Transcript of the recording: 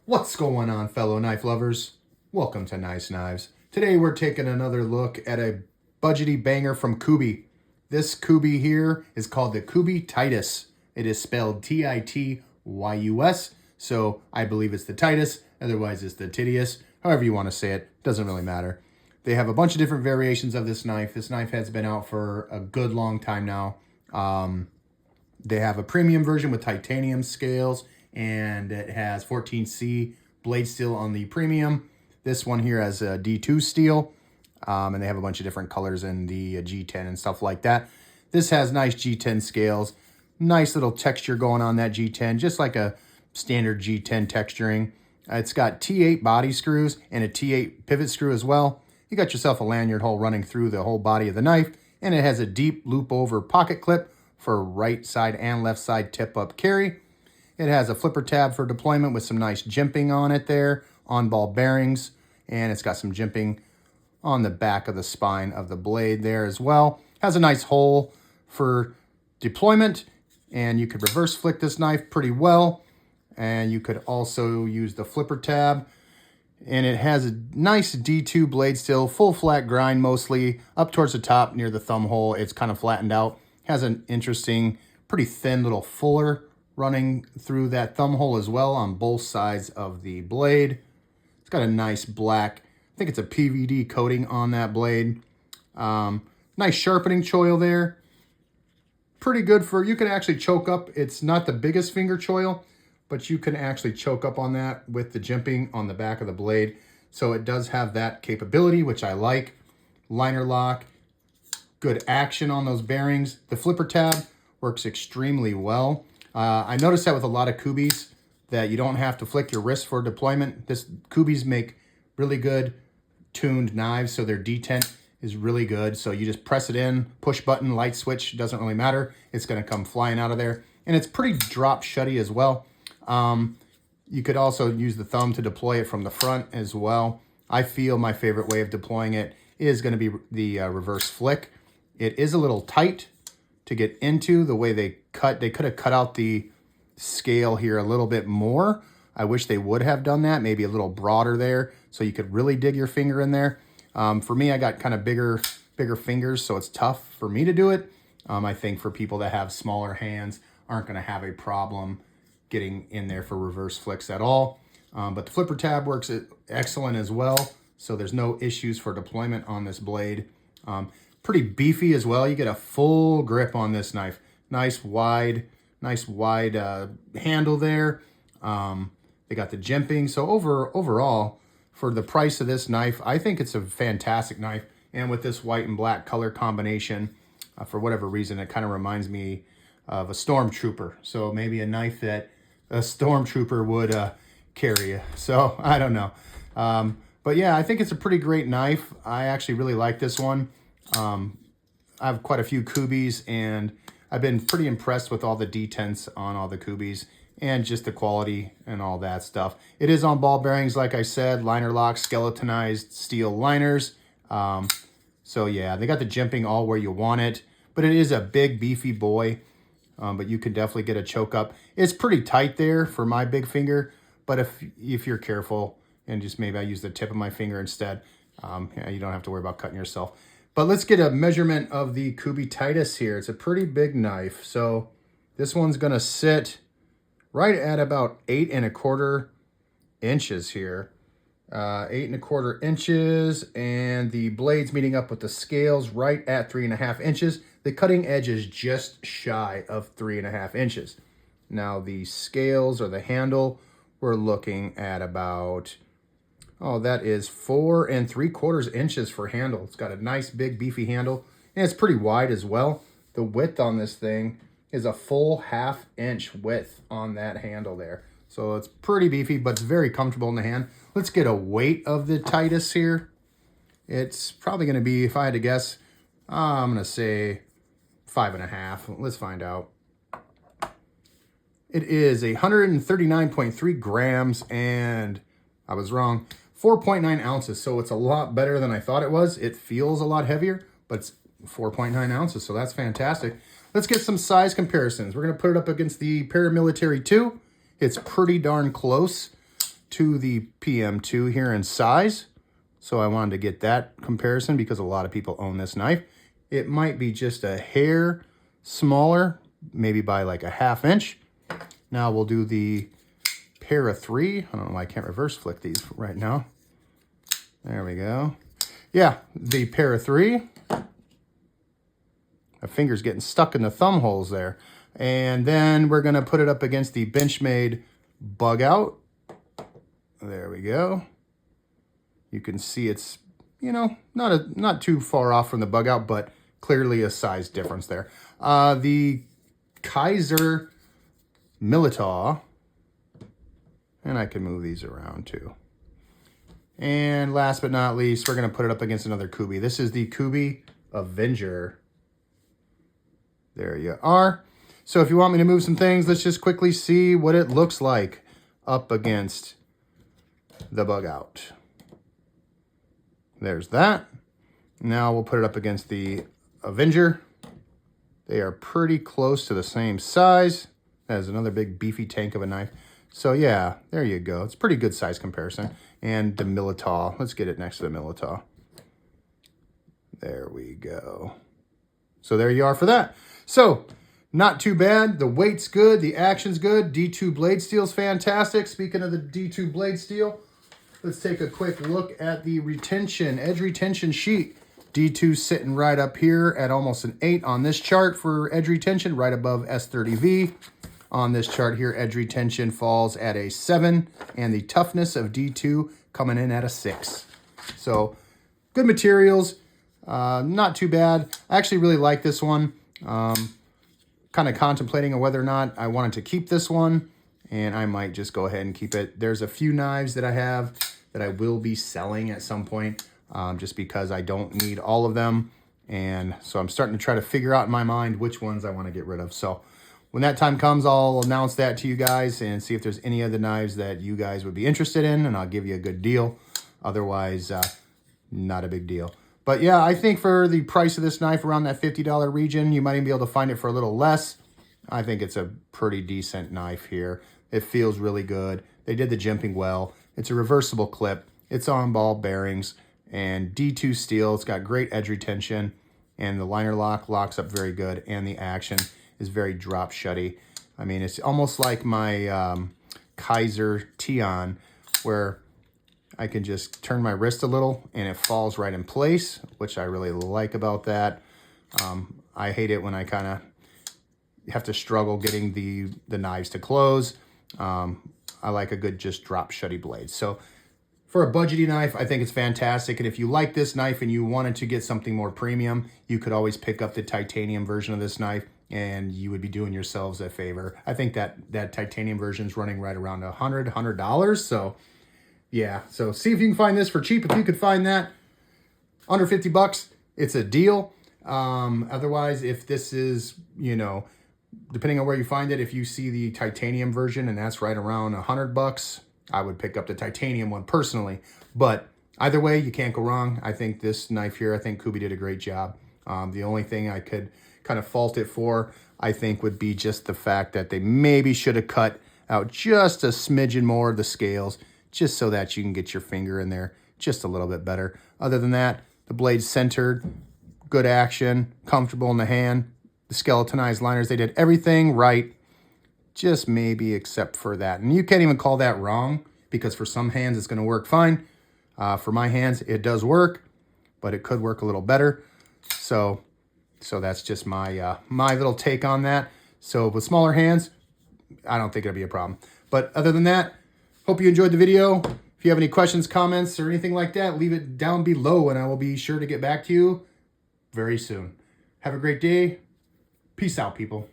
What's going on, fellow knife lovers? Welcome to Nice Knives. Today we're taking another look at a budgety banger from Kubey. This Kubey here is called the Kubey Tityus. It is spelled Tityus, so I believe it's the Titus, otherwise it's the Tityus. However you want to say it, doesn't really matter. They have a bunch of different variations of this knife. This knife has been out for a good long time now. They have a premium version with titanium scales, and it has 14C blade steel on the premium. This one here has a D2 steel, and they have a bunch of different colors in the G10 and stuff like that. This has nice G10 scales, nice little texture going on that G10, just like a standard G10 texturing. It's got T8 body screws and a T8 pivot screw as well. You got yourself a lanyard hole running through the whole body of the knife, and it has a deep loop over pocket clip for right side and left side tip up carry. It has a flipper tab for deployment with some nice jimping on it there, on ball bearings, and it's got some jimping on the back of the spine of the blade there as well. Has a nice hole for deployment, and you could reverse flick this knife pretty well, and you could also use the flipper tab. And it has a nice D2 blade steel, full flat grind mostly, up towards the top near the thumb hole. It's kind of flattened out. Has an interesting, pretty thin little fuller running through that thumb hole as well on both sides of the blade. It's got a nice black, I think it's a PVD coating on that blade. Nice sharpening choil there. Pretty good for, you can actually choke up. It's not the biggest finger choil, but you can actually choke up on that with the jimping on the back of the blade. So it does have that capability, which I like. Liner lock, good action on those bearings. The flipper tab works extremely well. I noticed that with a lot of Kubeys that you don't have to flick your wrist for deployment. Kubeys make really good tuned knives, so their detent is really good. So you just press it in, push button, light switch, doesn't really matter. It's gonna come flying out of there. And it's pretty drop shutty as well. You could also use the thumb to deploy it from the front as well. I feel my favorite way of deploying it is gonna be the reverse flick. It is a little tight to get into the way they cut. They could have cut out the scale here a little bit more. I wish they would have done that, maybe a little broader there so you could really dig your finger in there. For me, I got kind of bigger fingers, so it's tough for me to do it. I think for people that have smaller hands aren't gonna have a problem getting in there for reverse flicks at all. But the flipper tab works excellent as well, so there's no issues for deployment on this blade. Pretty beefy as well. You get a full grip on this knife. Nice wide handle there. They got the jimping. So overall, for the price of this knife, I think it's a fantastic knife. And with this white and black color combination, for whatever reason, it kind of reminds me of a Stormtrooper. So maybe a knife that a Stormtrooper would carry. So I don't know. But yeah, I think it's a pretty great knife. I actually really like this one. I have quite a few Kubeys, and I've been pretty impressed with all the detents on all the Kubeys and just the quality and all that stuff. It is on ball bearings, like I said, liner lock, skeletonized steel liners. So yeah, they got the jimping all where you want it, but it is a big, beefy boy. But you can definitely get a choke up. It's pretty tight there for my big finger, but if you're careful and just maybe I use the tip of my finger instead, yeah, you don't have to worry about cutting yourself. But let's get a measurement of the Kubey Tityus here. It's a pretty big knife. So this one's gonna sit right at about 8 1/4 inches here. 8 1/4 inches, and the blade's meeting up with the scales right at 3.5 inches. The cutting edge is just shy of 3.5 inches. Now the scales or the handle, we're looking at about, oh, that is 4 3/4 inches for handle. It's got a nice big beefy handle, and it's pretty wide as well. The width on this thing is a full 1/2 inch width on that handle there. So it's pretty beefy, but it's very comfortable in the hand. Let's get a weight of the Tityus here. It's probably gonna be, if I had to guess, I'm gonna say 5.5. Let's find out. It is 139.3 grams, and I was wrong. 4.9 ounces, so it's a lot better than I thought it was. It feels a lot heavier, but it's 4.9 ounces, so that's fantastic. Let's get some size comparisons. We're going to put it up against the Paramilitary 2. It's pretty darn close to the PM2 here in size. So I wanted to get that comparison because a lot of people own this knife. It might be just a hair smaller, maybe by like a ½ inch. Now we'll do the para 3. I don't know why I can't reverse flick these right now. There we go. Yeah, the para 3. My finger's getting stuck in the thumb holes there. And then we're going to put it up against the Benchmade Bug Out. There we go. You can see it's, you know, not too far off from the Bug Out, but clearly a size difference there. The Kaiser Militaw, and I can move these around too. And last but not least, we're going to put it up against another Kubey. This is the Kubey Avenger. There you are. So if you want me to move some things, let's just quickly see what it looks like up against the Bug Out. There's that. Now we'll put it up against the Avenger. They are pretty close to the same size. That is another big beefy tank of a knife. So yeah, there you go. It's a pretty good size comparison. And the Militaw. Let's get it next to the Militaw. There we go. So there you are for that. So, not too bad. The weight's good. The action's good. D2 blade steel's fantastic. Speaking of the D2 blade steel, let's take a quick look at the retention, edge retention sheet. D2 sitting right up here at almost an 8 on this chart for edge retention, right above S30V. On this chart here, edge retention falls at a 7, and the toughness of D2 coming in at a 6. So, good materials. Not too bad. I actually really like this one. Kind of contemplating on whether or not I wanted to keep this one, and I might just go ahead and keep it. There's a few knives that I have that I will be selling at some point, just because I don't need all of them. And so I'm starting to try to figure out in my mind which ones I want to get rid of. So when that time comes, I'll announce that to you guys and see if there's any other knives that you guys would be interested in, and I'll give you a good deal. Otherwise, not a big deal. But yeah, I think for the price of this knife around that $50 region, you might even be able to find it for a little less. I think it's a pretty decent knife here. It feels really good. They did the jimping well. It's a reversible clip. It's on ball bearings and D2 steel. It's got great edge retention, and the liner lock locks up very good, and the action is very drop shutty. I mean, it's almost like my Kaiser Tion, where I can just turn my wrist a little and it falls right in place, which I really like about that. I hate it when I kind of have to struggle getting the knives to close. I like a good just drop shutty blade. So for a budgety knife, I think it's fantastic. And if you like this knife and you wanted to get something more premium, you could always pick up the titanium version of this knife, and you would be doing yourselves a favor. I think that titanium version is running right around $100. So yeah, so see if you can find this for cheap. If you could find that under 50 bucks, it's a deal. Otherwise, if this is, you know, depending on where you find it, if you see the titanium version and that's right around 100 bucks, I would pick up the titanium one personally. But either way, you can't go wrong. I think this knife here, I think Kubey did a great job. The only thing I could kind of fault it for, I think, would be just the fact that they maybe should have cut out just a smidgen more of the scales, just so that you can get your finger in there just a little bit better. Other than that, the blade's centered, good action, comfortable in the hand. The skeletonized liners, they did everything right, just maybe except for that. And you can't even call that wrong, because for some hands it's going to work fine. For my hands, it does work, but it could work a little better. So that's just my my little take on that. So with smaller hands, I don't think it'll be a problem. But other than that, hope you enjoyed the video. If you have any questions, comments, or anything like that, leave it down below, and I will be sure to get back to you very soon. Have a great day. Peace out, people.